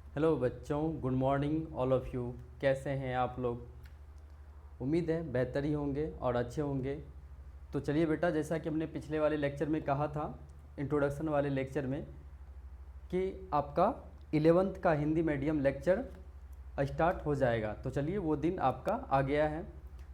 Hello बच्चों, good morning all of you. कैसे हैं आप लोग? उम्मीद है बेहतर ही होंगे और अच्छे होंगे। तो चलिए बेटा, जैसा कि हमने पिछले वाले लेक्चर में कहा था, इंट्रोडक्शन वाले लेक्चर में, कि आपका 11th का हिंदी मीडियम लेक्चर स्टार्ट हो जाएगा। तो चलिए वो दिन आपका आ गया है।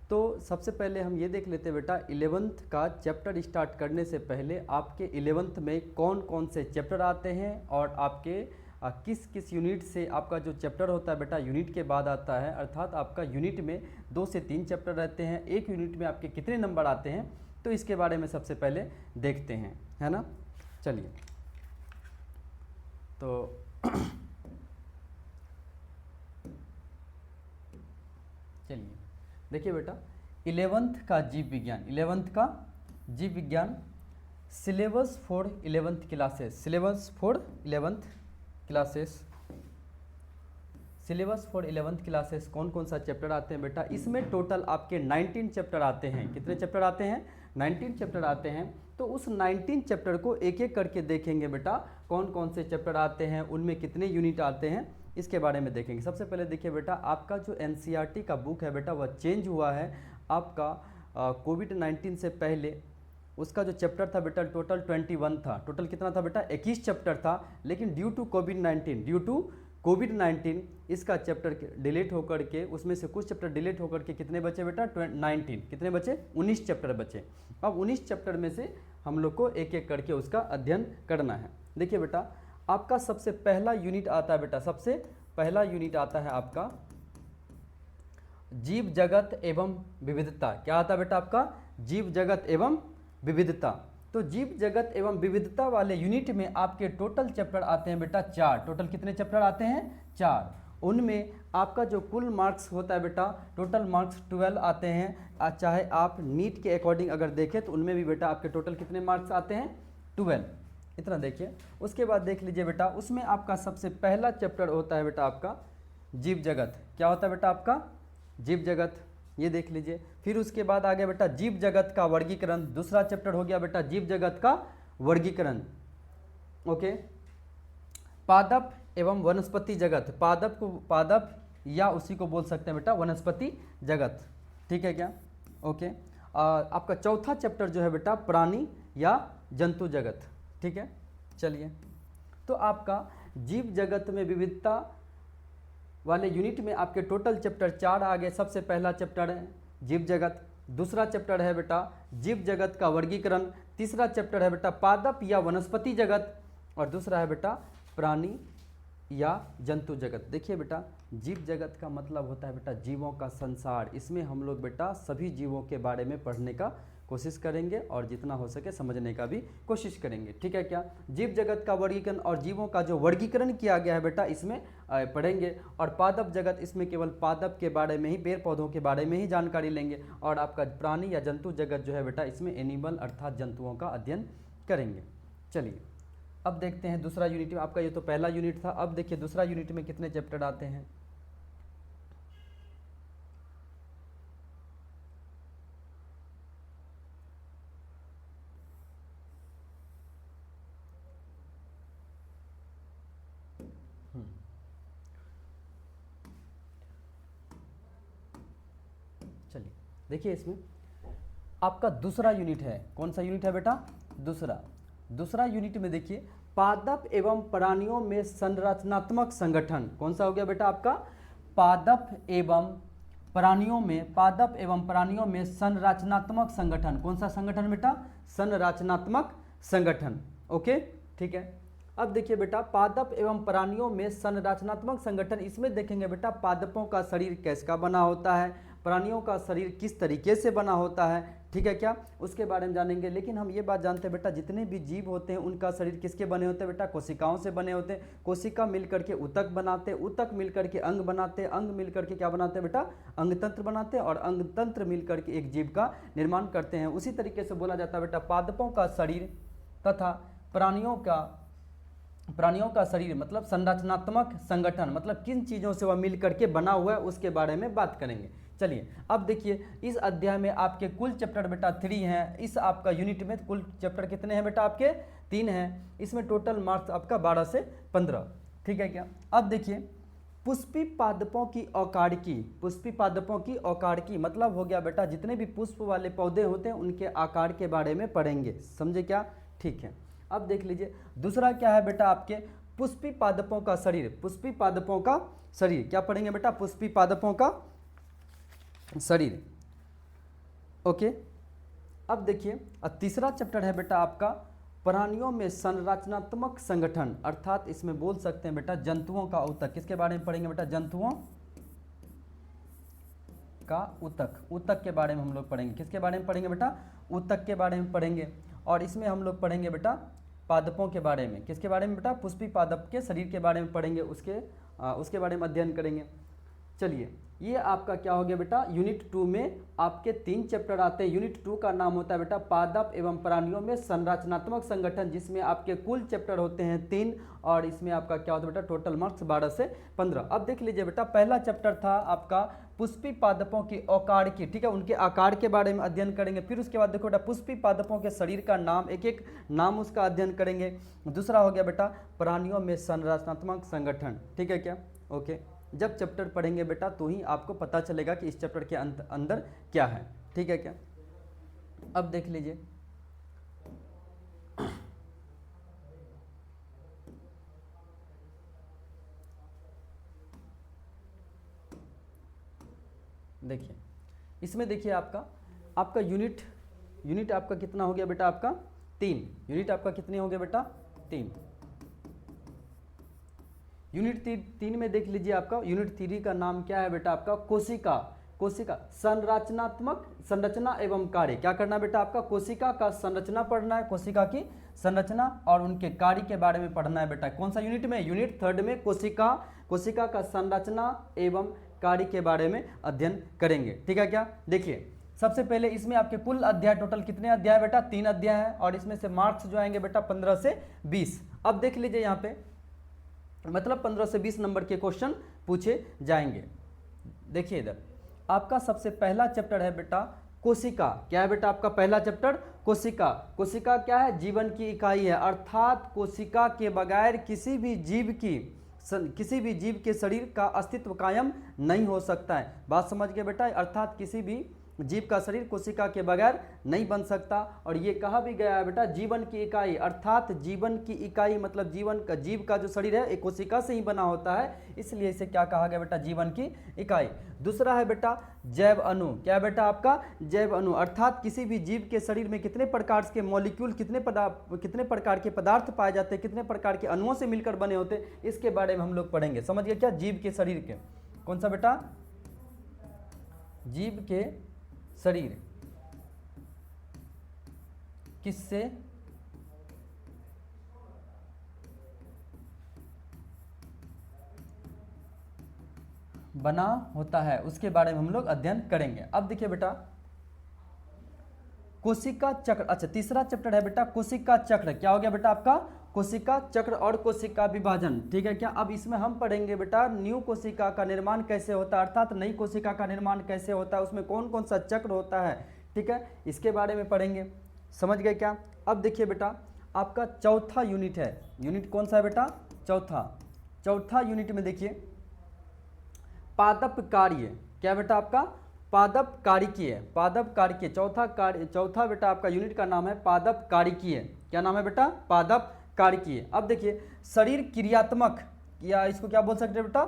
तो सबसे पहले हम ये देख लेते हैं बेटा, 11th का चैप्टर स्टार्ट करने से पहले आपके 11th में कौन कौन से चैप्टर आते हैं और आपके किस किस यूनिट से आपका जो चैप्टर होता है बेटा यूनिट के बाद आता है। अर्थात आपका यूनिट में 2 से 3 चैप्टर रहते हैं, एक यूनिट में आपके कितने नंबर आते हैं, तो इसके बारे में सबसे पहले देखते हैं, है ना। चलिए तो चलिए देखिए बेटा, 11th का जीव विज्ञान, 11th का जीव विज्ञान syllabus for 11th classes, syllabus for 11th classes, syllabus for 11th classes कौन कौन सा चैप्टर आते हैं बेटा? इसमें टोटल आपके 19 चैप्टर आते हैं। कितने चैप्टर आते हैं? 19 चैप्टर आते हैं। तो उस 19 चैप्टर को एक एक करके देखेंगे बेटा, कौन कौन से चैप्टर आते हैं, उनमें कितने यूनिट आते हैं, इसके बारे में देखेंगे। सबसे पहले देखिए बेटा, आपका जो एनसीईआरटी का बुक है बेटा, वह चेंज हुआ है। आपका कोविड-19 से पहले उसका जो चैप्टर था बेटा टोटल 21 था। टोटल कितना था बेटा? 21 चैप्टर था। लेकिन ड्यू टू कोविड-19 इसका चैप्टर डिलीट होकर के, उसमें से कुछ चैप्टर डिलीट होकर के कितने बचे बेटा? 19। कितने बचे? 19 चैप्टर बचे। अब 19 चैप्टर में से हम लोग को एक एक करके उसका अध्ययन करना है। देखिए बेटा, आपका सबसे पहला यूनिट आता है बेटा, सबसे पहला यूनिट आता है आपका जीव जगत एवं विविधता। क्या आता है बेटा आपका? जीव जगत एवं विविधता। तो जीव जगत एवं विविधता वाले यूनिट में आपके टोटल चैप्टर आते हैं बेटा 4। टोटल कितने चैप्टर आते हैं? 4। उनमें आपका जो कुल मार्क्स होता है बेटा, टोटल मार्क्स 12 आते हैं। चाहे आप नीट के अकॉर्डिंग अगर देखें तो उनमें भी बेटा आपके टोटल कितने मार्क्स आते हैं? 12। इतना देखिए। उसके बाद देख लीजिए बेटा, उसमें आपका सबसे पहला चैप्टर होता है बेटा आपका जीव जगत। क्या होता है बेटा आपका? जीव जगत, ये देख लीजिए। फिर उसके बाद आ गया बेटा जीव जगत का वर्गीकरण, दूसरा चैप्टर हो गया बेटा जीव जगत का वर्गीकरण। ओके। पादप एवं वनस्पति जगत, पादप या उसी को बोल सकते हैं बेटा वनस्पति जगत। ठीक है क्या? ओके। आपका चौथा चैप्टर जो है बेटा प्राणी या जंतु जगत। ठीक है। चलिए, तो आपका जीव जगत में विविधता वाले यूनिट में आपके टोटल चैप्टर 4 आ गए। सबसे पहला चैप्टर है जीव जगत, दूसरा चैप्टर है बेटा जीव जगत का वर्गीकरण, तीसरा चैप्टर है बेटा पादप या वनस्पति जगत, और दूसरा है बेटा प्राणी या जंतु जगत। देखिए बेटा, जीव जगत का मतलब होता है बेटा जीवों का संसार। इसमें हम लोग बेटा सभी जीवों के बारे में पढ़ने का कोशिश करेंगे और जितना हो सके समझने का भी कोशिश करेंगे। ठीक है क्या? जीव जगत का वर्गीकरण और जीवों का जो वर्गीकरण किया गया है बेटा इसमें पढ़ेंगे। और पादप जगत, इसमें केवल पादप के बारे में ही, पेड़ पौधों के बारे में ही जानकारी लेंगे। और आपका प्राणी या जंतु जगत जो है बेटा, इसमें एनिमल अर्थात जंतुओं का अध्ययन करेंगे। चलिए, अब देखते हैं दूसरा यूनिट में। आपका ये तो पहला यूनिट था। अब देखिए दूसरा यूनिट में कितने चैप्टर आते हैं। चलिए देखिए, इसमें आपका दूसरा यूनिट है। कौन सा यूनिट है बेटा? दूसरा यूनिट में देखिए पादप एवं प्राणियों में संरचनात्मक संगठन। कौन सा हो गया बेटा आपका? पादप एवं प्राणियों में संरचनात्मक संगठन। कौन सा संगठन बेटा? संरचनात्मक संगठन। ओके, ठीक है। अब देखिए बेटा, पादप एवं प्राणियों में संरचनात्मक संगठन, इसमें देखेंगे बेटा पादपों का शरीर कैसा बना होता है, प्राणियों का शरीर किस तरीके से बना होता है। ठीक है क्या? उसके बारे में जानेंगे। लेकिन हम ये बात जानते हैं बेटा, जितने भी जीव होते हैं उनका शरीर किसके बने होते हैं बेटा? कोशिकाओं से बने होते हैं। कोशिका मिलकर के ऊतक बनाते हैं, ऊतक मिलकर के अंग बनाते हैं, अंग मिलकर के क्या बनाते हैं बेटा? अंगतंत्र बनाते हैं, और अंगतंत्र मिलकर के एक जीव का निर्माण करते हैं। उसी तरीके से बोला जाता है बेटा पादपों का शरीर तथा प्राणियों का शरीर मतलब संरचनात्मक संगठन, मतलब किन चीज़ों से वह मिल करके बना हुआ है उसके बारे में बात करेंगे। चलिए, अब देखिए इस अध्याय में आपके कुल चैप्टर बेटा 3 हैं। इस आपका यूनिट में कुल चैप्टर कितने हैं बेटा? आपके 3 हैं। इसमें टोटल मार्क्स आपका 12 से 15। ठीक है क्या। अब देखिए पुष्पी पादपों की औकाड़की, पुष्पी पादपों की औकाड़की मतलब हो गया बेटा जितने भी पुष्प वाले पौधे होते हैं उनके आकार के बारे में पढ़ेंगे, समझे क्या। ठीक है, अब देख लीजिए दूसरा क्या है बेटा आपके पुष्पी पादपों का शरीर, पुष्पी पादपों का शरीर क्या पढ़ेंगे बेटा, पुष्पी पादपों का शरीर। ओके, अब देखिए तीसरा चैप्टर है बेटा आपका प्राणियों में संरचनात्मक संगठन, अर्थात इसमें बोल सकते हैं बेटा जंतुओं का ऊतक। किसके बारे में पढ़ेंगे बेटा, जंतुओं का ऊतक, ऊतक के बारे में हम लोग पढ़ेंगे। किसके बारे में पढ़ेंगे बेटा, ऊतक के बारे में पढ़ेंगे। और इसमें हम लोग पढ़ेंगे बेटा पादपों के बारे में। किसके बारे में बेटा, पुष्पी पादप के शरीर के बारे में पढ़ेंगे, उसके बारे में अध्ययन करेंगे। चलिए ये आपका क्या हो गया बेटा, यूनिट 2 में आपके 3 चैप्टर आते हैं। यूनिट 2 का नाम होता है बेटा पादप एवं प्राणियों में संरचनात्मक संगठन, जिसमें आपके कुल चैप्टर होते हैं 3 और इसमें आपका क्या होता है बेटा टोटल मार्क्स 12 से 15। अब देख लीजिए बेटा पहला चैप्टर था आपका पुष्पी पादपों की औकाड़की, ठीक है, उनके आकार के बारे में अध्ययन करेंगे। फिर उसके बाद देखो बेटा पुष्पी पादपों के शरीर का नाम, एक एक नाम उसका अध्ययन करेंगे। दूसरा हो गया बेटा प्राणियों में संरचनात्मक संगठन, ठीक है क्या। ओके, जब चैप्टर पढ़ेंगे बेटा तो ही आपको पता चलेगा कि इस चैप्टर के अंदर क्या है, ठीक है क्या। अब देख लीजिए देखिए इसमें देखिए आपका यूनिट आपका कितना हो गया बेटा, आपका 3 यूनिट आपका कितने हो गया बेटा, 3 यूनिट 3 में देख लीजिए आपका यूनिट 3 का नाम क्या है बेटा आपका कोशिका, कोशिका संरचना एवं कार्य। क्या करना बेटा आपका, कोशिका का संरचना पढ़ना है, कोशिका की संरचना और उनके कार्य के बारे में पढ़ना है बेटा। कौन सा यूनिट में, यूनिट 3 में कोशिका का संरचना एवं कार्य के बारे में अध्ययन करेंगे, ठीक है क्या। देखिए सबसे पहले इसमें आपके कुल अध्याय टोटल कितने अध्याय बेटा, 3 अध्याय है और इसमें से मार्क्स जो आएंगे बेटा 15 से 20। अब देख लीजिए यहाँ पे मतलब 15 से 20 नंबर के क्वेश्चन पूछे जाएंगे। देखिए इधर आपका सबसे पहला चैप्टर है बेटा कोशिका। क्या है बेटा आपका पहला चैप्टर, कोशिका। कोशिका क्या है, जीवन की इकाई है, अर्थात कोशिका के बगैर किसी भी जीव के शरीर का अस्तित्व कायम नहीं हो सकता है। बात समझ गए बेटा, अर्थात किसी भी जीव का शरीर कोशिका के बगैर नहीं बन सकता। और ये कहा भी गया है बेटा जीवन की इकाई, अर्थात जीवन की इकाई मतलब जीव का जो शरीर है एक कोशिका से ही बना होता है, इसलिए इसे क्या कहा गया बेटा, जीवन की इकाई। दूसरा है बेटा जैव अणु। क्या है बेटा आपका, जैव अणु, अर्थात किसी भी जीव के शरीर में कितने प्रकार के मॉलिक्यूल, कितने प्रकार के पदार्थ पाए जाते हैं, कितने प्रकार के अणुओं से मिलकर बने होते हैं, इसके बारे में हम लोग पढ़ेंगे। समझ गए क्या, जीव के शरीर के, कौन सा बेटा, जीव के शरीर किससे बना होता है उसके बारे में हम लोग अध्ययन करेंगे। अब देखिए बेटा कोशिका चक्र, अच्छा तीसरा चैप्टर है बेटा कोशिका चक्र। क्या हो गया बेटा आपका, कोशिका चक्र और कोशिका विभाजन, ठीक है क्या। अब इसमें हम पढ़ेंगे बेटा न्यू कोशिका का निर्माण कैसे होता है, अर्थात नई कोशिका का निर्माण कैसे होता है, उसमें कौन कौन सा चक्र होता है, ठीक है, इसके बारे में पढ़ेंगे। समझ गए क्या। अब देखिए बेटा आपका चौथा यूनिट है, यूनिट कौन सा है बेटा, चौथा यूनिट में देखिए पादप कार्य। क्या बेटा आपका, पादप कारिकीय, पादप कारिकीय, चौथा बेटा आपका यूनिट का नाम है पादप कारिकीय। क्या नाम है बेटा, पादप कारिकीय। अब देखिए शरीर क्रियात्मक, या इसको क्या बोल सकते हैं बेटा,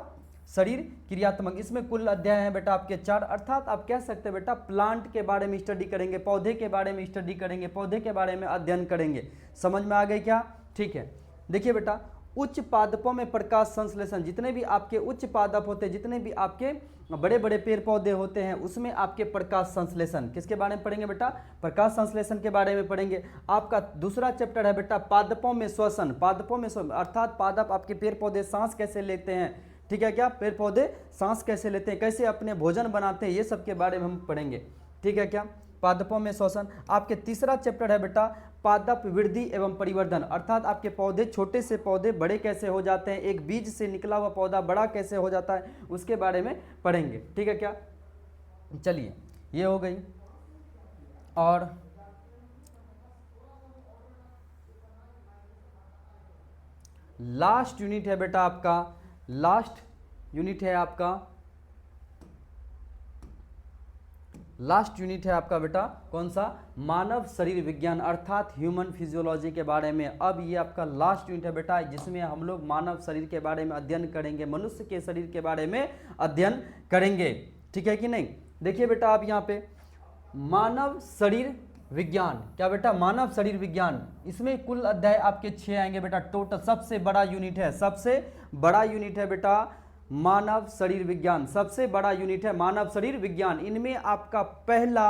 शरीर क्रियात्मक। इसमें कुल अध्याय हैं बेटा आपके 4, अर्थात आप कह सकते हैं बेटा प्लांट के बारे में स्टडी करेंगे, पौधे के बारे में स्टडी करेंगे, पौधे के बारे में अध्ययन करेंगे। समझ में आ गई क्या, ठीक है। देखिए बेटा उच्च पादपों में प्रकाश संश्लेषण, जितने भी आपके उच्च पादप होते हैं, जितने भी आपके बड़े बड़े पेड़ पौधे होते हैं उसमें आपके प्रकाश संश्लेषण, किसके बारे में पढ़ेंगे बेटा, प्रकाश संश्लेषण के बारे में पढ़ेंगे। आपका दूसरा चैप्टर है बेटा पादपों में श्वसन, पादपों में श्वसन अर्थात पादप आपके पेड़ पौधे सांस कैसे लेते हैं, ठीक है क्या, पेड़ पौधे सांस कैसे लेते हैं, कैसे अपने भोजन बनाते हैं, ये सब के बारे में हम पढ़ेंगे, ठीक है क्या, पादपों में श्वसन। आपके तीसरा चैप्टर है बेटा पादप वृद्धि एवं परिवर्धन, अर्थात आपके पौधे छोटे से पौधे बड़े कैसे हो जाते हैं, एक बीज से निकला हुआ पौधा बड़ा कैसे हो जाता है, उसके बारे में पढ़ेंगे, ठीक है क्या। चलिए ये हो गई। और लास्ट यूनिट है बेटा आपका, लास्ट यूनिट है आपका, लास्ट यूनिट है आपका बेटा कौन सा, मानव शरीर विज्ञान अर्थात ह्यूमन फिजियोलॉजी के बारे में। अब ये आपका लास्ट यूनिट है बेटा, जिसमें हम लोग मानव शरीर के बारे में अध्ययन करेंगे, मनुष्य के शरीर के बारे में अध्ययन करेंगे, ठीक है कि नहीं। देखिए बेटा आप यहाँ पे मानव शरीर विज्ञान, क्या बेटा, मानव शरीर विज्ञान, इसमें कुल अध्याय आपके 6 आएंगे बेटा टोटल। सबसे बड़ा यूनिट है, सबसे बड़ा यूनिट है बेटा मानव शरीर विज्ञान, सबसे बड़ा यूनिट है मानव शरीर विज्ञान। इनमें आपका पहला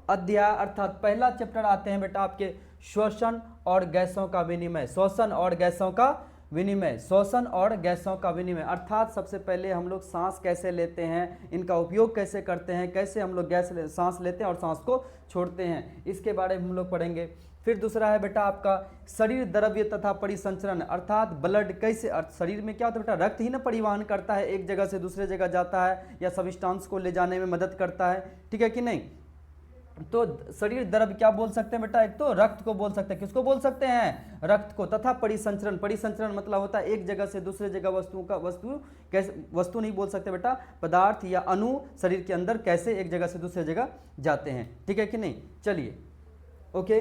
अध्याय अर्थात पहला चैप्टर आते हैं बेटा आपके श्वसन और गैसों का विनिमय, श्वसन और गैसों का विनिमय, श्वसन और गैसों का विनिमय अर्थात सबसे पहले हम लोग सांस कैसे लेते हैं, इनका उपयोग कैसे करते हैं, कैसे हम लोग सांस लेते हैं और सांस को छोड़ते हैं, इसके बारे में हम लोग पढ़ेंगे। फिर दूसरा है बेटा आपका शरीर द्रव्य तथा परिसंचरण अर्थात ब्लड कैसे, शरीर में क्या होता है बेटा, रक्त ही ना परिवहन करता है, एक जगह से दूसरे जगह जाता है या सब्सटेंस को ले जाने में मदद करता है, ठीक है कि नहीं। तो शरीर द्रव्य क्या बोल सकते हैं बेटा, एक तो रक्त को बोल सकते हैं, किसको बोल सकते हैं, रक्त को, तथा परिसंचरण, परिसंचरण मतलब होता है एक जगह से दूसरे जगह वस्तुओं का, वस्तु कैसे, वस्तु नहीं बोल सकते बेटा, पदार्थ या अणु शरीर के अंदर कैसे एक जगह से दूसरे जगह जाते हैं, ठीक है कि नहीं। चलिए ओके,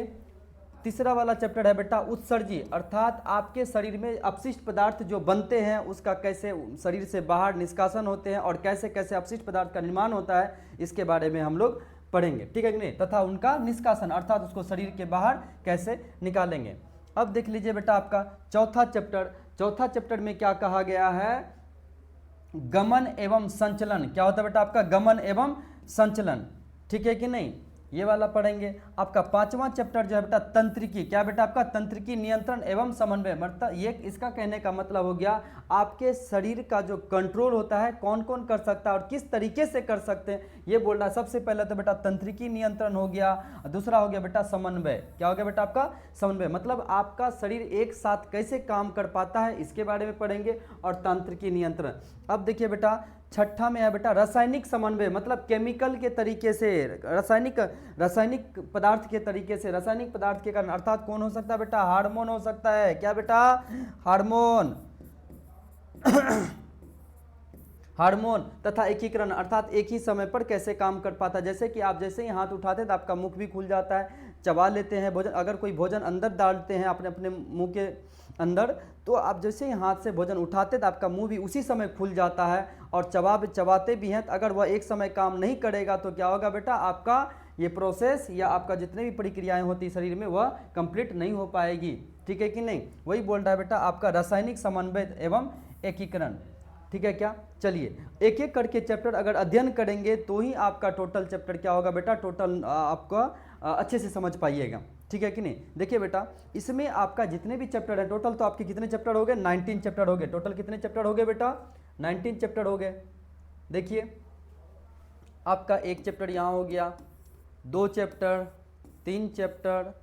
तीसरा वाला चैप्टर है बेटा उत्सर्जी अर्थात आपके शरीर में अपशिष्ट पदार्थ जो बनते हैं उसका कैसे शरीर से बाहर निष्कासन होते हैं और कैसे कैसे अपशिष्ट पदार्थ का निर्माण होता है, इसके बारे में हम लोग पढ़ेंगे, ठीक है कि नहीं, तथा उनका निष्कासन अर्थात उसको शरीर के बाहर कैसे निकालेंगे। अब देख लीजिए बेटा आपका चौथा चैप्टर, चौथा चैप्टर में क्या कहा गया है, गमन एवं संचलन, क्या होता है बेटा आपका गमन एवं संचलन, ठीक है कि नहीं, ये वाला पढ़ेंगे। आपका पांचवा चैप्टर जो है बेटा तंत्रिकी, क्या बेटा आपका तंत्रिकी नियंत्रण एवं समन्वय, मतलब ये इसका कहने का मतलब हो गया आपके शरीर का जो कंट्रोल होता है कौन कौन कर सकता है और किस तरीके से कर सकते हैं, ये बोल रहा है। सबसे पहले तो बेटा तंत्रिकी नियंत्रण हो गया, दूसरा हो गया बेटा समन्वय, क्या हो गया बेटा आपका समन्वय, मतलब आपका शरीर एक साथ कैसे काम कर पाता है इसके बारे में पढ़ेंगे, और तंत्रिकी नियंत्रण। अब देखिए बेटा छठा में है बेटा रासायनिक समन्वय, मतलब केमिकल के तरीके से, रासायनिक पदार्थ के तरीके से, रासायनिक पदार्थ के कारण अर्थात कौन हो सकता है बेटा, हार्मोन हो सकता है, क्या बेटा हार्मोन हार्मोन तथा एकीकरण अर्थात एक ही समय पर कैसे काम कर पाता है, जैसे कि आप जैसे ही हाथ उठाते हैं तो आपका मुख भी खुल जाता है, चबा लेते हैं भोजन, अगर कोई भोजन अंदर डालते हैं अपने अपने मुंह के अंदर, तो आप जैसे ही हाथ से भोजन उठाते तो आपका मुंह भी उसी समय खुल जाता है, और चबाते भी हैं, तो अगर वह एक समय काम नहीं करेगा तो क्या होगा बेटा, आपका ये प्रोसेस या आपका जितने भी प्रक्रियाएं होती शरीर में वह कंप्लीट नहीं हो पाएगी, ठीक है कि नहीं। वही बोल रहा है बेटा आपका रासायनिक समन्वय एवं एकीकरण, ठीक है क्या। चलिए एक एक करके चैप्टर अगर अध्ययन करेंगे तो ही आपका टोटल चैप्टर क्या होगा बेटा, टोटल आपका अच्छे से समझ पाइएगा, ठीक है कि नहीं। देखिए बेटा इसमें आपका जितने भी चैप्टर है टोटल, तो आपके कितने चैप्टर हो गए, 19 चैप्टर हो गए, टोटल कितने चैप्टर हो गए बेटा, 19 चैप्टर हो गए। देखिए आपका एक चैप्टर यहाँ हो गया, 2 chapter, 3 chapter,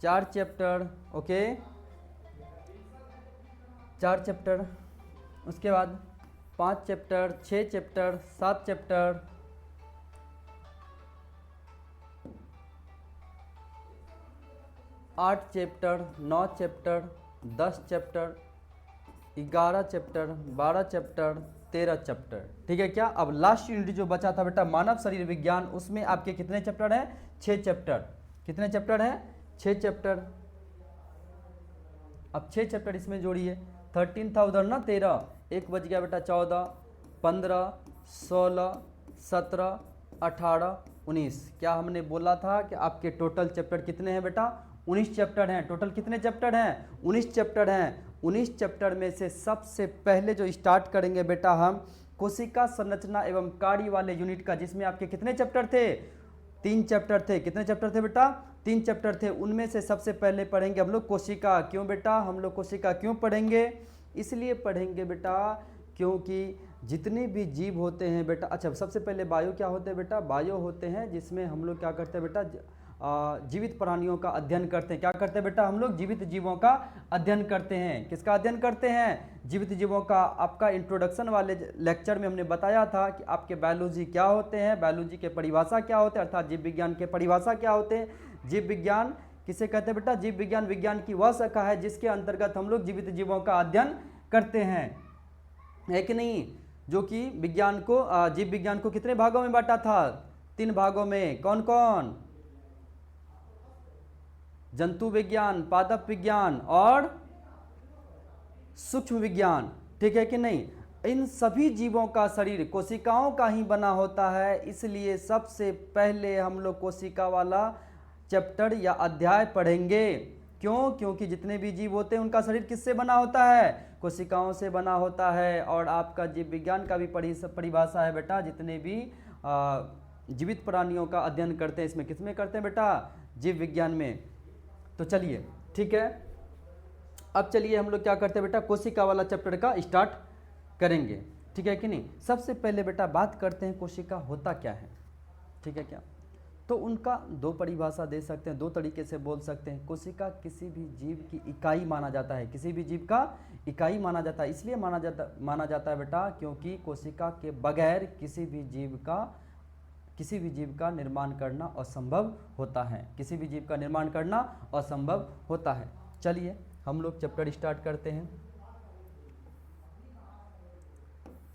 4 chapter, okay 4 chapter, उसके बाद 5 chapter, 6 chapter, 7 chapter, 8 chapter, 9 chapter, 10 chapter, 11 chapter, 12 chapter, 13 chapter, ठीक है क्या। अब लास्ट यूनिट जो बचा था बेटा मानव शरीर विज्ञान, उसमें आपके कितने चैप्टर हैं, 6 चैप्टर, कितने चैप्टर हैं, 6 चैप्टर। अब 6 चैप्टर इसमें जोड़िए, 13 था उधर ना 13, एक बच गया बेटा 14, 15, 16, 17, 18, 19। क्या हमने बोला था कि आपके टोटल चैप्टर कितने हैं बेटा, 19 चैप्टर हैं। टोटल कितने चैप्टर हैं, 19 चैप्टर हैं। 19 चैप्टर में से सबसे पहले जो स्टार्ट करेंगे बेटा हम कोशिका संरचना एवं कार्य वाले यूनिट का, जिसमें आपके कितने चैप्टर थे, 3 चैप्टर थे। कितने चैप्टर थे बेटा, 3 चैप्टर थे। उनमें से सबसे पहले पढ़ेंगे हम लोग कोशिका। क्यों बेटा हम लोग कोशिका क्यों पढ़ेंगे, इसलिए पढ़ेंगे बेटा क्योंकि जितने भी जीव होते हैं बेटा, अच्छा सबसे पहले बायो क्या होते हैं बेटा, बायो होते हैं जिसमें हम लोग क्या करते हैं बेटा, जीवित प्राणियों का अध्ययन करते हैं। क्या करते हैं बेटा हम लोग, जीवित जीवों का अध्ययन करते हैं। किसका अध्ययन करते हैं, जीवित जीवों का। आपका इंट्रोडक्शन वाले लेक्चर में हमने बताया था कि आपके बायोलॉजी क्या होते हैं, बायोलॉजी के परिभाषा क्या होते हैं, अर्थात जीव विज्ञान के परिभाषा क्या होते हैं। जीव विज्ञान किसे कहते हैं बेटा? जीव विज्ञान विज्ञान की वह शाखा है जिसके अंतर्गत हम लोग जीवित जीवों का अध्ययन करते हैं, है कि नहीं? जो कि विज्ञान को जीव विज्ञान को कितने भागों में बांटा था? 3 भागों में। कौन कौन? जंतु विज्ञान, पादप विज्ञान और सूक्ष्म विज्ञान, ठीक है कि नहीं? इन सभी जीवों का शरीर कोशिकाओं का ही बना होता है, इसलिए सबसे पहले हम लोग कोशिका वाला चैप्टर या अध्याय पढ़ेंगे। क्यों? क्योंकि जितने भी जीव होते हैं उनका शरीर किससे बना होता है? कोशिकाओं से बना होता है। और आपका जीव विज्ञान का भी परिभाषा है बेटा, जितने भी जीवित प्राणियों का अध्ययन करते हैं, इसमें किसमें करते हैं बेटा? जीव विज्ञान में। तो चलिए, ठीक है, अब चलिए हम लोग क्या करते हैं बेटा? कोशिका वाला चैप्टर का स्टार्ट करेंगे, ठीक है कि नहीं? सबसे पहले बेटा बात करते हैं कोशिका होता क्या है, ठीक है क्या? तो उनका 2 परिभाषा दे सकते हैं, 2 तरीके से बोल सकते हैं। कोशिका किसी भी जीव की इकाई माना जाता है, किसी भी जीव का इकाई माना जाता है। इसलिए माना जाता है बेटा क्योंकि कोशिका के बगैर किसी भी जीव का निर्माण करना असंभव होता है, किसी भी जीव का निर्माण करना असंभव होता है। चलिए हम लोग चैप्टर स्टार्ट करते हैं।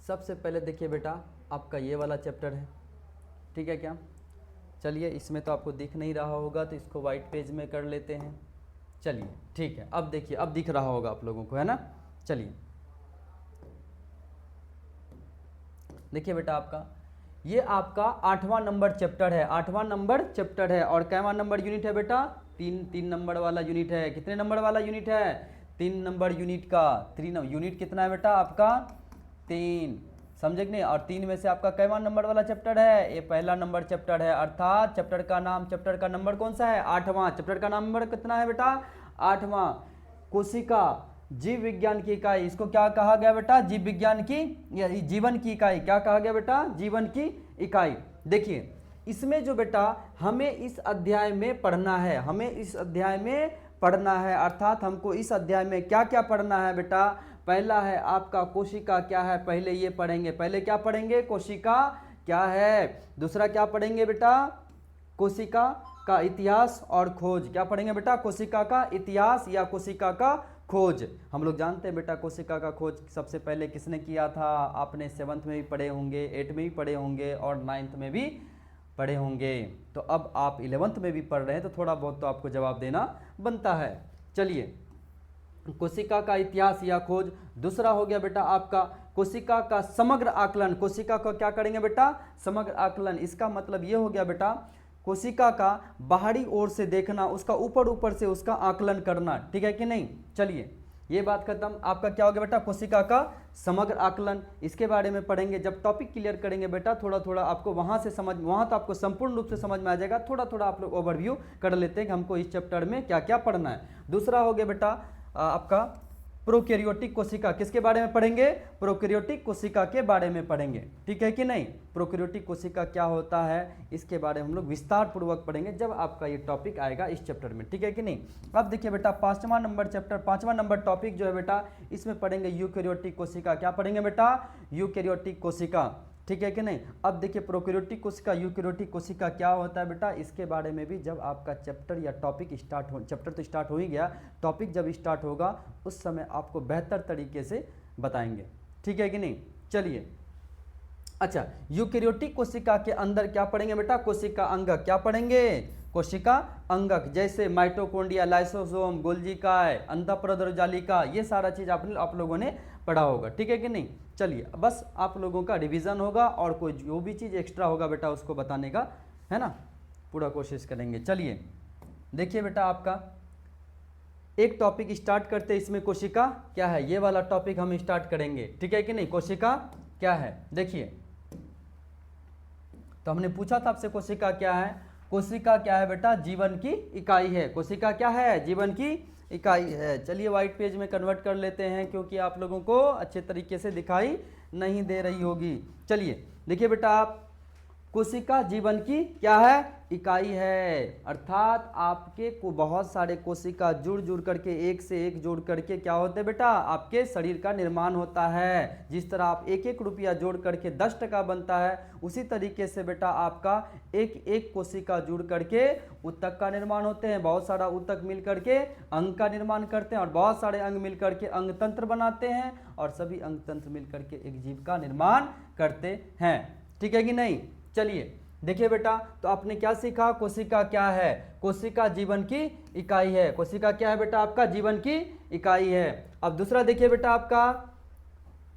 सबसे पहले देखिए बेटा, आपका ये वाला चैप्टर है, ठीक है क्या? चलिए, इसमें तो आपको दिख नहीं रहा होगा तो इसको वाइट पेज में कर लेते हैं। चलिए ठीक है, अब देखिए, अब दिख रहा होगा आप लोगों को, है ना? चलिए देखिए बेटा, ये आपका 8वां नंबर चैप्टर है, 8वां नंबर चैप्टर है। और कैवां नंबर यूनिट है बेटा? 3 नंबर वाला यूनिट है। कितने नंबर वाला यूनिट है? 3 नंबर यूनिट का। 3 यूनिट कितना है बेटा आपका? 3, समझे कि नहीं? और 3 में से आपका कैवां नंबर वाला चैप्टर है? ये पहला नंबर चैप्टर है, अर्थात चैप्टर का नंबर कौन सा है? 8वां। चैप्टर का नंबर कितना है बेटा? 8वां। कोशिका जीव विज्ञान की इकाई, इसको क्या कहा गया बेटा? जीव विज्ञान की या जीवन की इकाई। क्या कहा गया बेटा? जीवन की इकाई। देखिए इसमें जो बेटा हमें इस अध्याय में पढ़ना है, अर्थात हमको इस अध्याय में क्या क्या पढ़ना है बेटा? पहला है आपका कोशिका क्या है, पहले ये पढ़ेंगे। पहले क्या पढ़ेंगे? कोशिका क्या है। दूसरा क्या पढ़ेंगे बेटा? कोशिका का इतिहास और खोज। क्या पढ़ेंगे बेटा? कोशिका का इतिहास या कोशिका का खोज। हम लोग जानते हैं बेटा कोशिका का खोज सबसे पहले किसने किया था? आपने 7th में भी पढ़े होंगे, 8th में भी पढ़े होंगे और 9th में भी पढ़े होंगे। तो अब आप 11th में भी पढ़ रहे हैं तो थोड़ा बहुत तो आपको जवाब देना बनता है। चलिए, कोशिका का इतिहास या खोज। दूसरा हो गया बेटा आपका कोशिका का समग्र आकलन। कोशिका का क्या करेंगे बेटा? समग्र आकलन। इसका मतलब ये हो गया बेटा कोशिका का बाहरी ओर से देखना, उसका ऊपर से उसका आकलन करना, ठीक है कि नहीं? चलिए ये बात खत्म। आपका क्या हो गया बेटा? कोशिका का समग्र आकलन। इसके बारे में पढ़ेंगे जब टॉपिक क्लियर करेंगे बेटा, थोड़ा थोड़ा आपको वहाँ तो आपको संपूर्ण रूप से समझ में आ जाएगा, थोड़ा थोड़ा आप लोग ओवरव्यू कर लेते हैं कि हमको इस चैप्टर में क्या क्या पढ़ना है। दूसरा हो गया बेटा आपका प्रोकैरियोटिक कोशिका। किसके बारे में पढ़ेंगे? प्रोकैरियोटिक कोशिका के बारे में पढ़ेंगे, ठीक है कि नहीं? प्रोकैरियोटिक कोशिका क्या होता है इसके बारे में हम लोग विस्तार पूर्वक पढ़ेंगे जब आपका ये टॉपिक आएगा इस चैप्टर में, ठीक है कि नहीं? अब देखिए बेटा 5वां नंबर टॉपिक जो है बेटा, इसमें पढ़ेंगे यूकैरियोटिक कोशिका। क्या पढ़ेंगे बेटा? यूकैरियोटिक कोशिका, ठीक है कि नहीं? अब देखिए प्रोकैरियोटिक कोशिका, यूकैरियोटिक कोशिका क्या होता है बेटा, इसके बारे में भी जब आपका चैप्टर या टॉपिक चैप्टर तो स्टार्ट हो ही गया, टॉपिक जब स्टार्ट होगा उस समय आपको बेहतर तरीके से बताएंगे, ठीक है कि नहीं? चलिए, अच्छा, यूकैरियोटिक कोशिका के अंदर क्या पढ़ेंगे बेटा? कोशिका अंगक। क्या पढ़ेंगे? कोशिका अंगक, जैसे माइटोकॉन्ड्रिया, लाइसोसोम, गोल्गी काय, अंतःपरद जालिका, ये सारा चीज आप लोगों ने पढ़ा होगा, ठीक है कि नहीं? चलिए, बस आप लोगों का रिवीजन होगा और कोई जो भी चीज़ एक्स्ट्रा होगा बेटा उसको बताने का, है ना, पूरा कोशिश करेंगे। चलिए देखिए बेटा, आपका एक टॉपिक स्टार्ट करते हैं। इसमें कोशिका क्या है, ये वाला टॉपिक हम स्टार्ट करेंगे, ठीक है कि नहीं? कोशिका क्या है, देखिए तो हमने पूछा था आपसे कोशिका क्या है। कोशिका क्या है बेटा? जीवन की इकाई है। कोशिका क्या है? जीवन की इकाई है। चलिए व्हाइट पेज में कन्वर्ट कर लेते हैं क्योंकि आप लोगों को अच्छे तरीके से दिखाई नहीं दे रही होगी। चलिए देखिए बेटा, आप कोशिका जीवन की क्या है, इकाई है। अर्थात आपके को बहुत सारे कोशिका जुड़ जुड़ करके, एक से एक जोड़ करके क्या होते हैं बेटा, आपके शरीर का निर्माण होता है। जिस तरह आप एक एक रुपया जोड़ करके 10 टका बनता है, उसी तरीके से बेटा आपका एक एक कोशिका जुड़ करके ऊतक का निर्माण होते हैं। बहुत सारा ऊतक मिल करके अंग का निर्माण करते हैं, और बहुत सारे अंग मिल करके अंग तंत्र बनाते हैं, और सभी अंग तंत्र मिल करके एक जीव का निर्माण करते हैं। ठीक है कि नहीं? चलिए देखिए बेटा, तो आपने क्या सीखा, कोशिका क्या है, कोशिका जीवन की इकाई है। कोशिका क्या है बेटा, आपका जीवन की इकाई है। अब दूसरा देखिए बेटा, आपका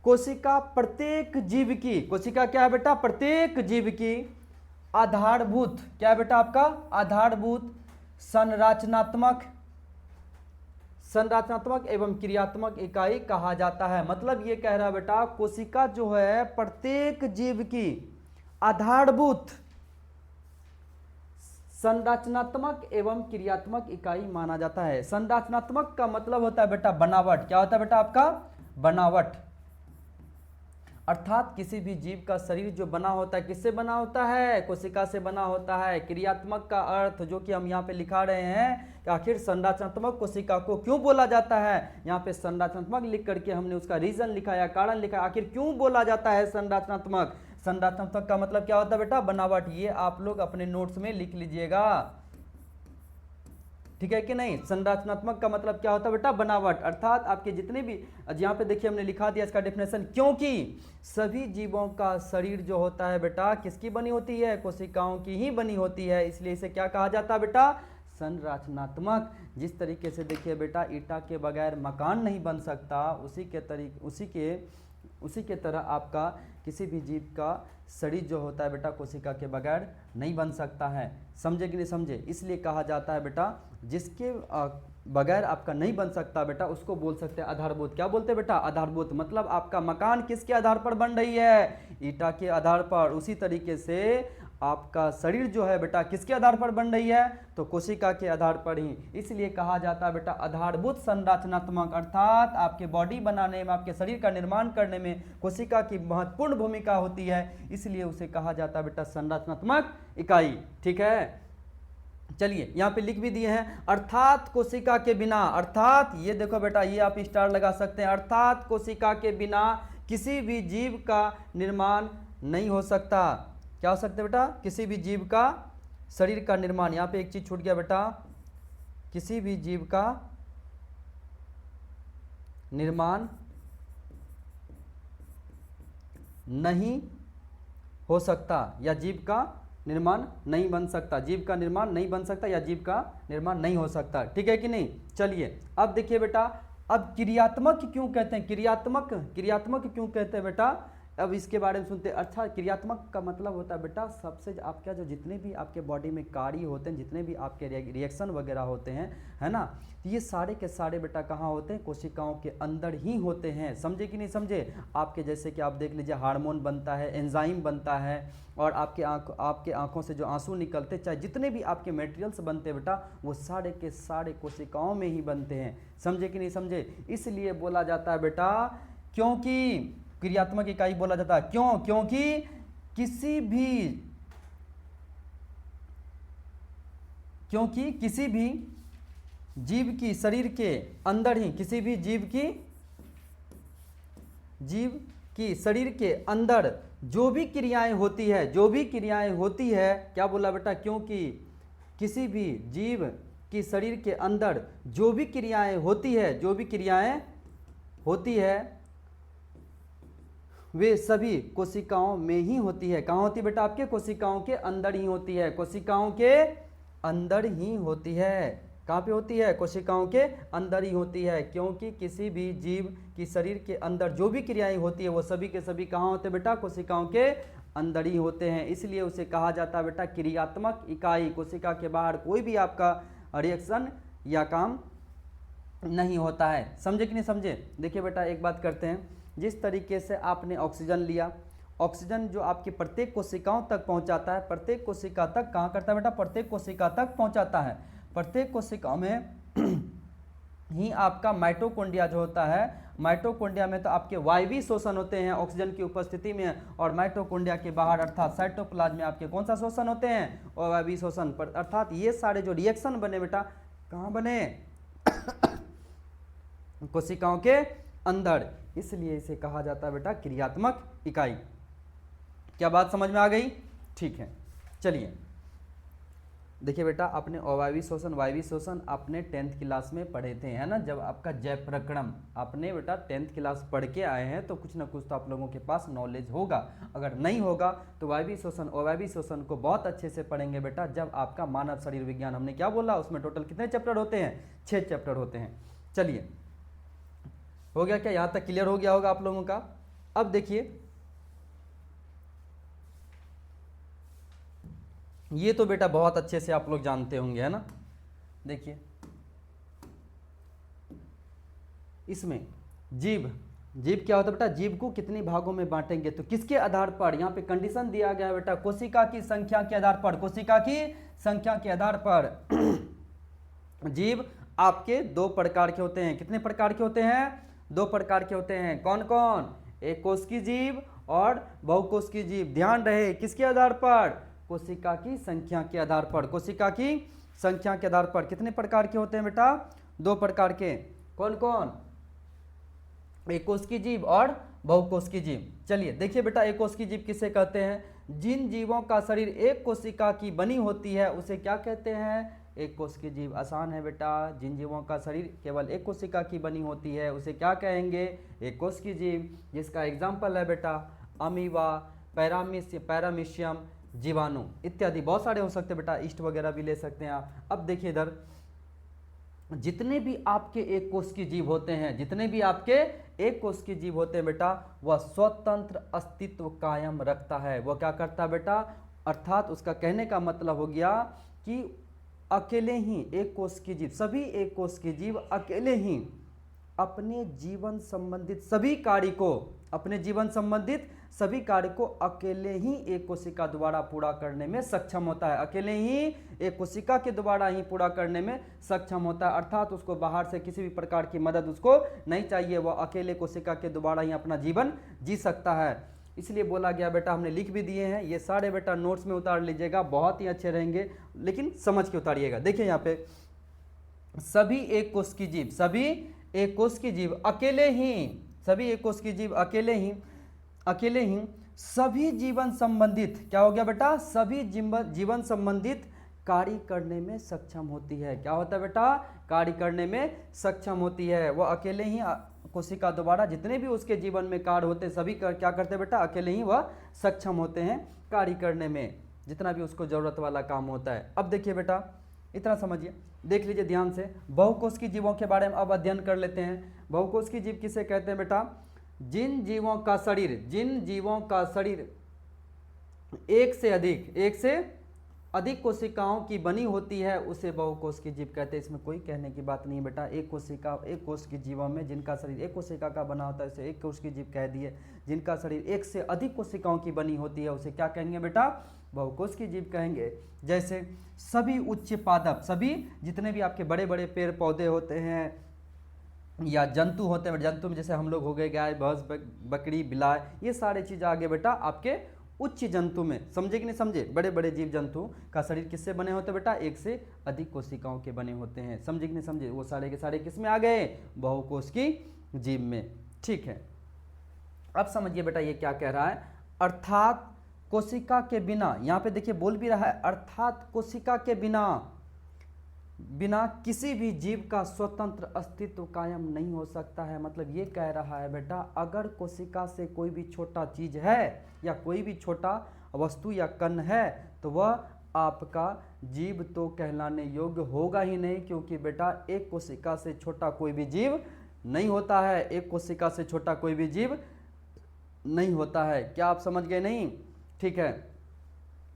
कोशिका प्रत्येक जीव की, कोशिका क्या है बेटा, प्रत्येक जीव की आधारभूत, क्या है बेटा आपका, आधारभूत संरचनात्मक एवं क्रियात्मक इकाई कहा जाता है। मतलब ये कह रहा बेटा, कोशिका जो है प्रत्येक जीव की आधारभूत संरचनात्मक एवं क्रियात्मक इकाई माना जाता है। संरचनात्मक का मतलब होता है बेटा बनावट। क्या होता है बेटा आपका, बनावट। अर्थात किसी भी जीव का शरीर जो बना होता है, किससे बना होता है, कोशिका से बना होता है। क्रियात्मक का अर्थ जो कि हम यहाँ पे लिखा रहे हैं कि आखिर संरचनात्मक कोशिका को क्यों बोला जाता है। यहाँ पे संरचनात्मक लिख करके हमने उसका रीजन लिखा या कारण लिखा, आखिर क्यों बोला जाता है संरचनात्मक। संरचनात्मक का मतलब क्या होता है बेटा, बनावट। ये आप लोग अपने नोट्स में लिख लीजिएगा, ठीक है कि नहीं। संरचनात्मक का मतलब क्या होता है बेटा, बनावट। अर्थात आपके जितने भी, यहाँ पे देखिए हमने लिखा दिया इसका डेफिनेशन, क्योंकि सभी जीवों का शरीर जो होता है बेटा किसकी बनी होती है, कोशिकाओं की ही बनी होती है, इसलिए इसे क्या कहा जाता है बेटा, संरचनात्मक। जिस तरीके से देखिए बेटा, ईंटा के बगैर मकान नहीं बन सकता, उसी के तरह आपका किसी भी जीव का शरीर जो होता है बेटा कोशिका के बगैर नहीं बन सकता है। समझे कि नहीं समझे? इसलिए कहा जाता है बेटा, जिसके बगैर आपका नहीं बन सकता बेटा, उसको बोल सकते हैं आधारभूत। क्या बोलते हैं बेटा, आधारभूत। मतलब आपका मकान किसके आधार पर बन रही है, ईंटा के आधार पर। उसी तरीके से आपका शरीर जो है बेटा किसके आधार पर बन रही है, तो कोशिका के आधार पर ही। इसलिए कहा जाता है बेटा आधारभूत संरचनात्मक। अर्थात आपके बॉडी बनाने में, आपके शरीर का निर्माण करने में कोशिका की महत्वपूर्ण भूमिका होती है, इसलिए उसे कहा जाता है बेटा संरचनात्मक इकाई। ठीक है, चलिए यहाँ पे लिख भी दिए हैं, अर्थात कोशिका के बिना। अर्थात ये देखो बेटा, ये आप स्टार लगा सकते हैं। अर्थात कोशिका के बिना किसी भी जीव का निर्माण नहीं हो सकता। क्या हो सकता है बेटा, किसी भी जीव का शरीर का निर्माण। यहाँ पे एक चीज छूट गया बेटा, किसी भी जीव का निर्माण नहीं हो सकता, या जीव का निर्माण नहीं बन सकता, जीव का निर्माण नहीं बन सकता, या जीव का निर्माण नहीं हो सकता। ठीक है कि नहीं? चलिए अब देखिए बेटा, अब क्रियात्मक क्यों कहते हैं, क्रियात्मक क्यों कहते हैं बेटा, अब इसके बारे में सुनते हैं। अच्छा, क्रियात्मक का मतलब होता है बेटा, सबसे आपका जो जितने भी आपके बॉडी में कार्य होते हैं, जितने भी आपके रिएक्शन वगैरह होते हैं, है ना, तो ये सारे के सारे बेटा कहाँ होते हैं, कोशिकाओं के अंदर ही होते हैं। समझे कि नहीं समझे? आपके जैसे कि आप देख लीजिए, हार्मोन बनता है, एंजाइम बनता है, और आपके आंखों से जो आंसू निकलते, चाहे जितने भी आपके मटेरियल्स बनते हैं बेटा, वो सारे के सारे कोशिकाओं में ही बनते हैं। समझे कि नहीं समझे? इसलिए बोला जाता है बेटा, क्योंकि क्रियात्मक इकाई बोला जाता है। क्यों? क्योंकि किसी भी जीव की शरीर के अंदर ही, किसी भी जीव की शरीर के अंदर जो भी क्रियाएं होती है, क्या बोला बेटा, क्योंकि किसी भी जीव की शरीर के अंदर जो भी क्रियाएं होती है वे सभी कोशिकाओं में ही होती है। कहाँ होती है बेटा, आपके कोशिकाओं के अंदर ही होती है, कोशिकाओं के अंदर ही होती है। कहाँ पे होती है, कोशिकाओं के अंदर ही होती है। क्योंकि किसी भी जीव की शरीर के अंदर जो भी क्रियाएं होती है, वो सभी के सभी कहाँ होते हैं बेटा, कोशिकाओं के अंदर ही होते हैं। इसलिए उसे कहा जाता है बेटा क्रियात्मक इकाई। कोशिका के बाहर कोई भी आपका रिएक्शन या काम नहीं होता है। समझे कि नहीं समझे? देखिए बेटा, एक बात करते हैं, जिस तरीके से आपने ऑक्सीजन लिया, ऑक्सीजन जो आपकी प्रत्येक कोशिकाओं तक पहुंचाता है, प्रत्येक कोशिका तक कहाँ करता है बेटा, प्रत्येक कोशिका तक पहुंचाता है। प्रत्येक कोशिका में ही आपका माइटोकॉन्ड्रिया जो होता है, माइटोकॉन्ड्रिया में तो आपके वायवीय शोषण होते हैं ऑक्सीजन की उपस्थिति में, और माइटोकॉन्ड्रिया के बाहर अर्थात साइटोप्लाज्म में आपके कौन सा शोषण होते हैं, अवायवीय शोषण पर। अर्थात ये सारे जो रिएक्शन बने बेटा कहाँ बने कोशिकाओं के अंदर, इसलिए इसे कहा जाता है बेटा क्रियात्मक इकाई। क्या बात समझ में आ गई? ठीक है, चलिए देखिए बेटा आपने अवायवीय शोषण वायवीय शोषण आपने 10th क्लास में पढ़े थे, है ना, जब आपका जय प्रक्रम आपने बेटा 10th क्लास पढ़ के आए हैं तो कुछ ना कुछ तो आप लोगों के पास नॉलेज होगा। अगर नहीं होगा तो वायवीय शोषण अवायवीय शोषण को बहुत अच्छे से पढ़ेंगे बेटा जब आपका मानव शरीर विज्ञान, हमने क्या बोला उसमें टोटल कितने चैप्टर होते हैं, 6 चैप्टर होते हैं। चलिए हो गया क्या, यहाँ तक क्लियर हो गया होगा आप लोगों का। अब देखिए ये तो बेटा बहुत अच्छे से आप लोग जानते होंगे, है ना। देखिए इसमें जीव क्या होता है बेटा, जीव को कितने भागों में बांटेंगे, तो किसके आधार पर, यहाँ पे कंडीशन दिया गया है बेटा कोशिका की संख्या के आधार पर, कोशिका की संख्या के आधार पर जीव आपके 2 प्रकार के होते हैं। कितने प्रकार के होते हैं? 2 प्रकार के होते हैं। कौन कौन? एक कोशिकीय जीव और बहुकोशिकीय जीव। ध्यान रहे किसके आधार पर, कोशिका की संख्या के आधार पर, कोशिका की संख्या के आधार पर। कितने प्रकार के होते हैं बेटा? 2 प्रकार के। कौन कौन? एक कोशिकीय जीव और बहुकोशिकीय जीव। चलिए देखिए बेटा एक कोशिकीय जीव किसे कहते हैं, जिन जीवों का शरीर एक कोशिका की बनी होती है उसे क्या कहते हैं, एक कोशिकीय जीव। आसान है बेटा, जिन जीवों का शरीर केवल एक कोशिका की बनी होती है उसे क्या कहेंगे, एक कोशिकीय जीव। जिसका एग्जाम्पल है बेटा अमीबा, पैरामीशियम, जीवाणु इत्यादि बहुत सारे हो सकते हैं बेटा, ईस्ट वगैरह भी ले सकते हैं आप। अब देखिए इधर जितने भी आपके एक कोशिकीय जीव होते हैं, जितने भी आपके एक कोशिकीय जीव होते हैं बेटा, वह स्वतंत्र अस्तित्व कायम रखता है। वह क्या करता है बेटा, अर्थात उसका कहने का मतलब हो गया कि अकेले ही एक कोशिकीय जीव, सभी एक कोशिकीय जीव अकेले ही अपने जीवन संबंधित सभी कार्य को, अपने जीवन संबंधित सभी कार्य को अकेले ही एक कोशिका द्वारा पूरा करने में सक्षम होता है। अकेले ही एक कोशिका के द्वारा ही पूरा करने में सक्षम होता है, अर्थात उसको बाहर से किसी भी प्रकार की मदद उसको नहीं चाहिए। वह अकेले कोशिका के द्वारा ही अपना जीवन जी सकता है। इसलिए बोला गया बेटा, हमने लिख भी दिए हैं, ये सारे बेटा नोट्स में उतार लीजिएगा, बहुत ही अच्छे रहेंगे, लेकिन समझ के उतारिएगा। देखिए यहाँ पे सभी एक कोशिकीय जीव, सभी एक कोशिकीय जीव अकेले ही, सभी एक कोशिकीय जीव अकेले ही सभी जीवन संबंधित, क्या हो गया बेटा, सभी जीवन संबंधित कार्य करने में सक्षम होती है। क्या होता है बेटा, कार्य करने में सक्षम होती है। वह अकेले ही कोशिका द्वारा जितने भी उसके जीवन में कार्य होते हैं सभी क्या करते हैं बेटा, अकेले ही वह सक्षम होते हैं कार्य करने में, जितना भी उसको जरूरत वाला काम होता है। अब देखिए बेटा इतना समझिए, देख लीजिए ध्यान से, बहुकोशिकीय जीवों के बारे में अब अध्ययन कर लेते हैं। बहुकोशिकीय जीव किसे कहते हैं बेटा, जिन जीवों का शरीर एक से अधिक कोशिकाओं की बनी होती है उसे बहुकोशिकीय जीव कहते हैं। इसमें कोई कहने की बात नहीं है बेटा, एक कोशिकीय जीवों में जिनका शरीर एक कोशिका का बना होता है उसे एक कोशिकीय जीव कह दिए। जिनका शरीर एक से अधिक कोशिकाओं की बनी होती है उसे क्या कहेंगे बेटा, बहुकोशिकीय जीव कहेंगे। जैसे सभी उच्च पादप, सभी जितने भी आपके बड़े बड़े पेड़ पौधे होते हैं या जंतु होते हैं, जंतु में जैसे हम लोग हो गए गाय भैंस बकरी बिलाय, ये सारे चीज़ आगे बेटा आपके उच्च जंतु में, समझे कि नहीं समझे, बड़े बड़े जीव जंतु का शरीर किससे बने होते हैं बेटा, एक से अधिक कोशिकाओं के बने होते हैं। समझे कि नहीं समझे, वो सारे के सारे किस में आ गए, बहुकोशिकीय जीव में। ठीक है, अब समझिए बेटा ये क्या कह रहा है, अर्थात कोशिका के बिना, यहाँ पे देखिए बोल भी रहा है, अर्थात कोशिका के बिना किसी भी जीव का स्वतंत्र अस्तित्व कायम नहीं हो सकता है। मतलब ये कह रहा है बेटा, अगर कोशिका से कोई भी छोटा चीज है या कोई भी छोटा वस्तु या कण है तो वह आपका जीव तो कहलाने योग्य होगा ही नहीं, क्योंकि बेटा एक कोशिका से छोटा कोई भी जीव नहीं होता है, एक कोशिका से छोटा कोई भी जीव नहीं होता है। क्या आप समझ गए? नहीं, ठीक है,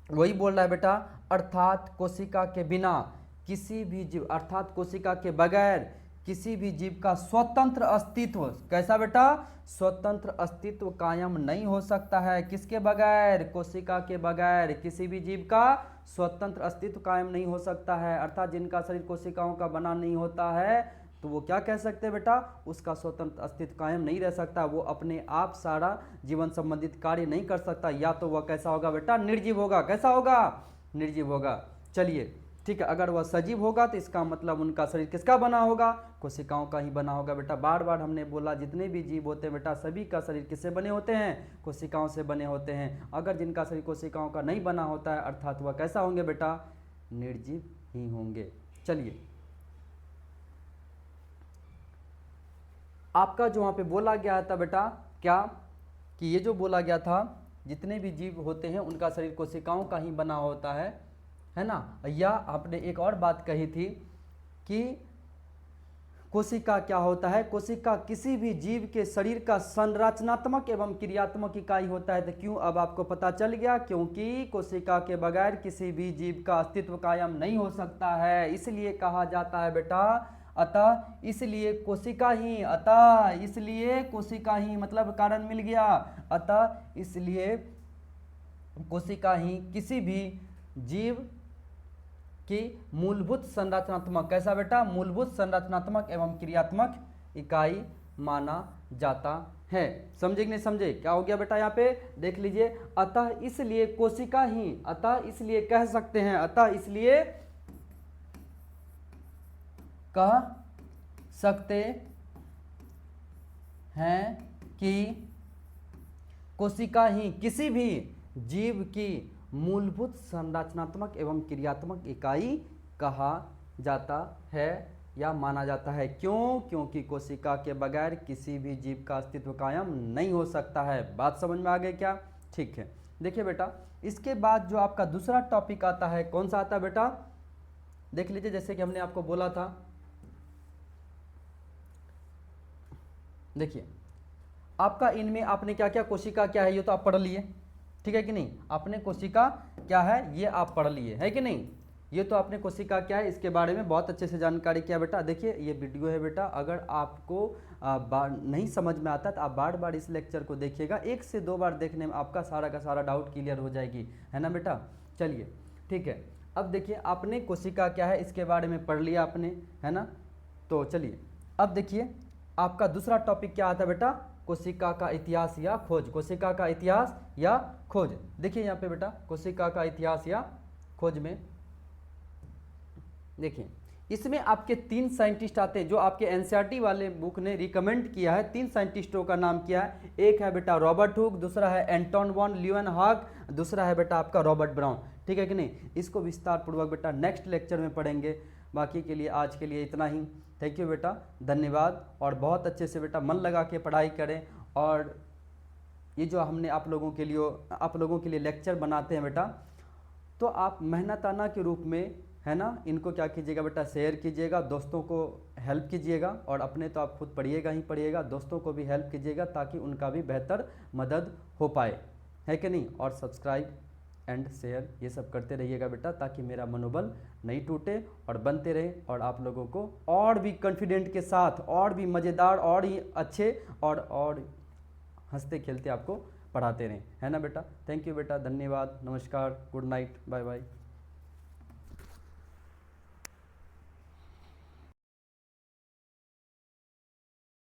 वही बोल रहा है बेटा, अर्थात कोशिका के बिना किसी भी जीव, अर्थात कोशिका के बगैर किसी भी जीव का स्वतंत्र अस्तित्व, कैसा बेटा, स्वतंत्र अस्तित्व कायम नहीं हो सकता है। किसके बगैर, कोशिका के बगैर किसी भी जीव का स्वतंत्र अस्तित्व कायम नहीं हो सकता है। अर्थात जिनका शरीर कोशिकाओं का बना नहीं होता है तो वो क्या कह सकते हैं बेटा, उसका स्वतंत्र अस्तित्व कायम नहीं रह सकता, वो अपने आप सारा जीवन संबंधित कार्य नहीं कर सकता, या तो वह कैसा होगा बेटा, निर्जीव होगा। कैसा होगा, निर्जीव होगा। चलिए ठीक है, अगर वह सजीव होगा तो इसका मतलब उनका शरीर किसका बना होगा, कोशिकाओं का ही बना होगा बेटा। बार बार हमने बोला जितने भी जीव होते हैं बेटा सभी का शरीर किससे बने होते हैं, कोशिकाओं से बने होते हैं। अगर जिनका शरीर कोशिकाओं का नहीं बना होता है अर्थात वह कैसा होंगे बेटा, निर्जीव ही होंगे। चलिए आपका जो वहाँ पे बोला गया था बेटा क्या, कि ये जो बोला गया था जितने भी जीव होते हैं उनका शरीर कोशिकाओं का ही बना होता है ना। या आपने एक और बात कही थी कि कोशिका क्या होता है, कोशिका किसी भी जीव के शरीर का संरचनात्मक एवं क्रियात्मक इकाई होता है। तो क्यों, अब आपको पता चल गया, क्योंकि कोशिका के बगैर किसी भी जीव का अस्तित्व कायम नहीं हो सकता है, इसलिए कहा जाता है बेटा, अतः इसलिए कोशिका ही, अतः इसलिए कोशिका ही मतलब कारण मिल गया, अतः इसलिए कोशिका ही किसी भी जीव की मूलभूत संरचनात्मक, कैसा बेटा, मूलभूत संरचनात्मक एवं क्रियात्मक इकाई माना जाता है। समझे कि नहीं समझे, क्या हो गया बेटा यहाँ पे देख लीजिए, अतः इसलिए कोशिका ही, अतः इसलिए कह सकते हैं, अतः इसलिए कह सकते हैं कि कोशिका ही किसी भी जीव की मूलभूत संरचनात्मक एवं क्रियात्मक इकाई कहा जाता है या माना जाता है। क्यों, क्योंकि कोशिका के बगैर किसी भी जीव का अस्तित्व कायम नहीं हो सकता है। बात समझ में आ गई क्या, ठीक है। देखिए बेटा इसके बाद जो आपका दूसरा टॉपिक आता है, कौन सा आता है बेटा, देख लीजिए, जैसे कि हमने आपको बोला था, देखिए आपका इनमें आपने क्या क्या, कोशिका क्या है ये तो आप पढ़ लिए, ठीक है कि नहीं, आपने कोशिका क्या है ये आप पढ़ लिए, है कि नहीं, ये तो आपने कोशिका क्या है इसके बारे में बहुत अच्छे से जानकारी किया बेटा। देखिए ये वीडियो है बेटा, अगर आपको नहीं समझ में आता तो आप बार बार इस लेक्चर को देखिएगा, 1 से 2 बार देखने में आपका सारा का सारा डाउट क्लियर हो जाएगी, है ना बेटा। चलिए ठीक है, अब देखिए आपने कोशिका क्या है इसके बारे में पढ़ लिया आपने, है ना। तो चलिए अब देखिए आपका दूसरा टॉपिक क्या आता है बेटा, कोशिका का इतिहास या खोज, कोशिका का इतिहास या खोज। देखिए यहाँ पे बेटा कोशिका का इतिहास या खोज में देखिए इसमें आपके 3 साइंटिस्ट आते हैं जो आपके एनसीईआरटी वाले बुक ने रिकमेंड किया है। 3 साइंटिस्टों का नाम किया है, एक है बेटा रॉबर्ट हुक, दूसरा है एंटोन वॉन ल्यूएनहॉक, दूसरा है बेटा आपका रॉबर्ट ब्राउन, ठीक है कि नहीं। इसको विस्तार पूर्वक बेटा नेक्स्ट लेक्चर में पढ़ेंगे। बाकी के लिए आज के लिए इतना ही, थैंक यू बेटा, धन्यवाद। और बहुत अच्छे से बेटा मन लगा के पढ़ाई करें, और ये जो हमने आप लोगों के लिए लेक्चर बनाते हैं बेटा, तो आप मेहनताना के रूप में, है ना, इनको क्या कीजिएगा बेटा, शेयर कीजिएगा, दोस्तों को हेल्प कीजिएगा, और अपने तो आप खुद पढ़िएगा ही पढ़िएगा, दोस्तों को भी हेल्प कीजिएगा ताकि उनका भी बेहतर मदद हो पाए, है कि नहीं। और सब्सक्राइब एंड शेयर ये सब करते रहिएगा बेटा, ताकि मेरा मनोबल नहीं टूटे और बनते रहे, और आप लोगों को और भी कॉन्फिडेंट के साथ और भी मज़ेदार और ही अच्छे और हंसते खेलते आपको पढ़ाते रहें, है ना बेटा। थैंक यू बेटा, धन्यवाद, नमस्कार, गुड नाइट, बाय बाय।